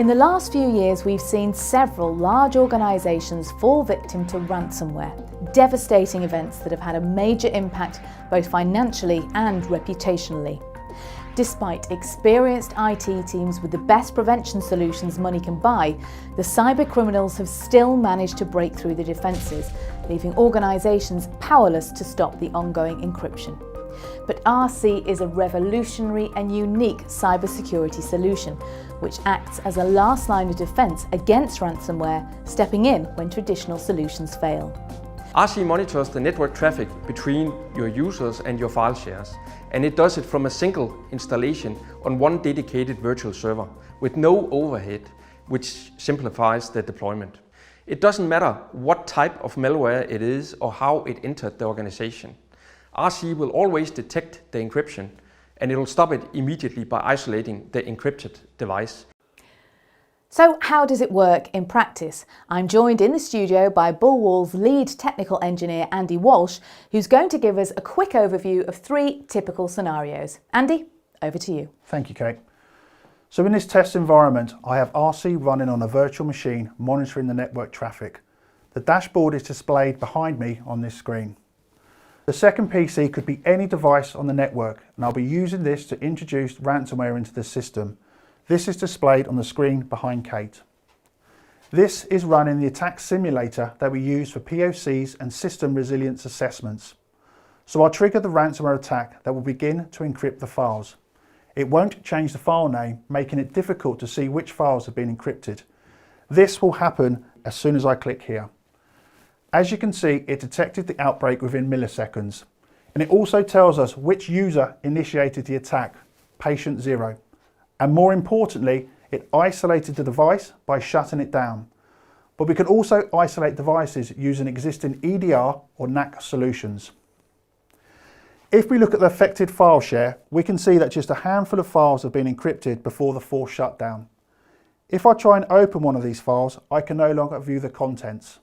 In the last few years, we've seen several large organisations fall victim to ransomware, devastating events that have had a major impact both financially and reputationally. Despite experienced IT teams with the best prevention solutions money can buy, the cyber criminals have still managed to break through the defences, leaving organisations powerless to stop the ongoing encryption. But RC is a revolutionary and unique cybersecurity solution, which acts as a last line of defence against ransomware, stepping in when traditional solutions fail. RC monitors the network traffic between your users and your file shares, and it does it from a single installation on one dedicated virtual server with no overhead, which simplifies the deployment. It doesn't matter what type of malware it is or how it entered the organization. RC will always detect the encryption, and it will stop it immediately by isolating the encrypted device. So how does it work in practice? I'm joined in the studio by BullWall's lead technical engineer, Andy Walsh, who's going to give us a quick overview of 3 typical scenarios. Andy, over to you. Thank you, Kate. So in this test environment, I have RC running on a virtual machine monitoring the network traffic. The dashboard is displayed behind me on this screen. The second PC could be any device on the network, and I'll be using this to introduce ransomware into the system. This is displayed on the screen behind Kate. This is running the attack simulator that we use for POCs and system resilience assessments. So I'll trigger the ransomware attack that will begin to encrypt the files. It won't change the file name, making it difficult to see which files have been encrypted. This will happen as soon as I click here. As you can see, it detected the outbreak within milliseconds, and it also tells us which user initiated the attack, patient 0. And more importantly, it isolated the device by shutting it down. But we can also isolate devices using existing EDR or NAC solutions. If we look at the affected file share, we can see that just a handful of files have been encrypted before the forced shutdown. If I try and open one of these files, I can no longer view the contents.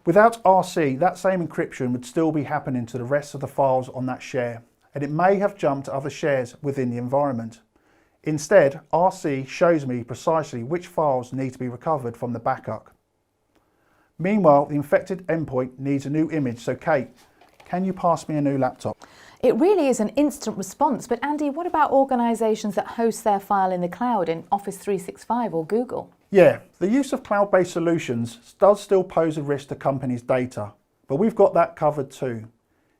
Without RC, that same encryption would still be happening to the rest of the files on that share, and it may have jumped to other shares within the environment. Instead, RC shows me precisely which files need to be recovered from the backup. Meanwhile, the infected endpoint needs a new image, so Kate, can you pass me a new laptop? It really is an instant response, but Andy, what about organisations that host their file in the cloud in Office 365 or Google? Yeah, the use of cloud-based solutions does still pose a risk to companies' data, but we've got that covered too.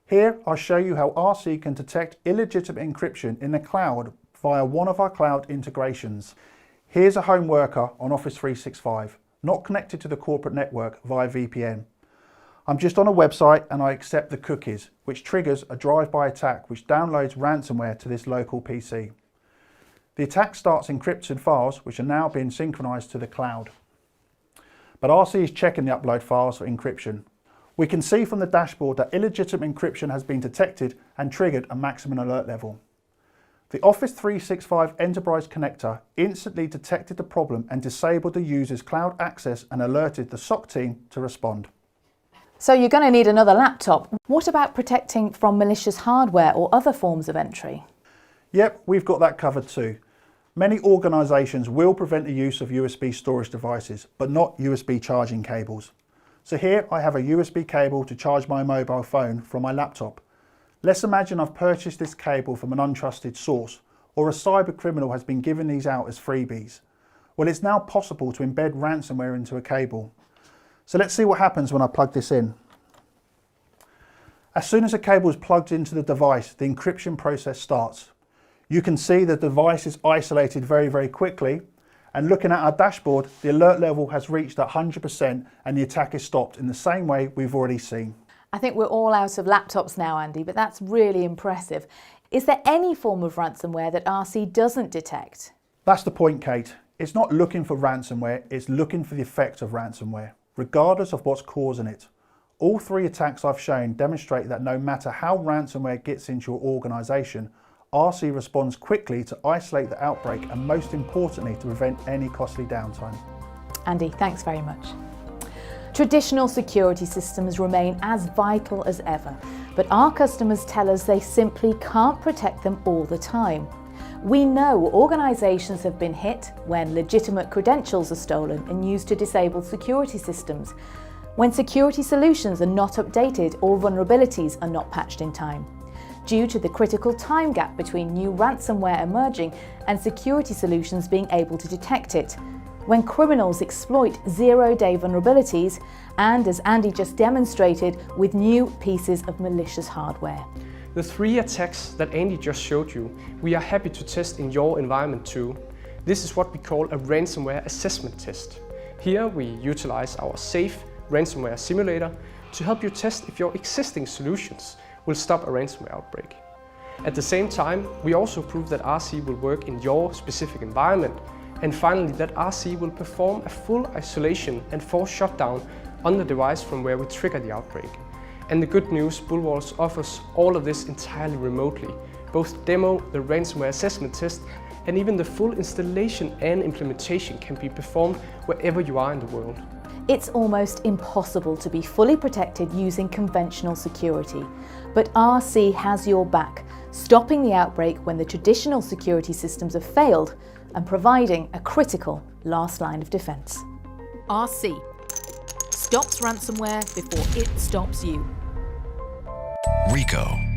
Here, I'll show you how RC can detect illegitimate encryption in the cloud via one of our cloud integrations. Here's a home worker on Office 365, not connected to the corporate network via VPN. I'm just on a website and I accept the cookies, which triggers a drive-by attack which downloads ransomware to this local PC. The attack starts encrypted files which are now being synchronized to the cloud. But RC is checking the upload files for encryption. We can see from the dashboard that illegitimate encryption has been detected and triggered a maximum alert level. The Office 365 Enterprise Connector instantly detected the problem and disabled the user's cloud access and alerted the SOC team to respond. So you're going to need another laptop. What about protecting from malicious hardware or other forms of entry? Yep, we've got that covered too. Many organisations will prevent the use of USB storage devices, but not USB charging cables. So here I have a USB cable to charge my mobile phone from my laptop. Let's imagine I've purchased this cable from an untrusted source, or a cyber criminal has been given these out as freebies. Well, it's now possible to embed ransomware into a cable. So let's see what happens when I plug this in. As soon as the cable is plugged into the device, the encryption process starts. You can see the device is isolated very quickly, and looking at our dashboard, the alert level has reached 100% and the attack is stopped in the same way we've already seen. I think we're all out of laptops now, Andy, but that's really impressive. Is there any form of ransomware that RC doesn't detect? That's the point, Kate. It's not looking for ransomware, it's looking for the effect of ransomware, regardless of what's causing it. All 3 attacks I've shown demonstrate that no matter how ransomware gets into your organisation, RC responds quickly to isolate the outbreak and most importantly to prevent any costly downtime. Andy, thanks very much. Traditional security systems remain as vital as ever, but our customers tell us they simply can't protect them all the time. We know organisations have been hit when legitimate credentials are stolen and used to disable security systems, when security solutions are not updated or vulnerabilities are not patched in time, due to the critical time gap between new ransomware emerging and security solutions being able to detect it, when criminals exploit zero-day vulnerabilities, and as Andy just demonstrated, with new pieces of malicious hardware. The 3 attacks that Andy just showed you, we are happy to test in your environment too. This is what we call a Ransomware Assessment Test. Here we utilize our safe ransomware simulator to help you test if your existing solutions will stop a ransomware outbreak. At the same time, we also prove that RC will work in your specific environment, and finally that RC will perform a full isolation and force shutdown on the device from where we trigger the outbreak. And the good news, BullWall offers all of this entirely remotely. Both demo, the ransomware assessment test, and even the full installation and implementation can be performed wherever you are in the world. It's almost impossible to be fully protected using conventional security, but RC has your back, stopping the outbreak when the traditional security systems have failed and providing a critical last line of defence. RC stops ransomware before it stops you. Ricoh.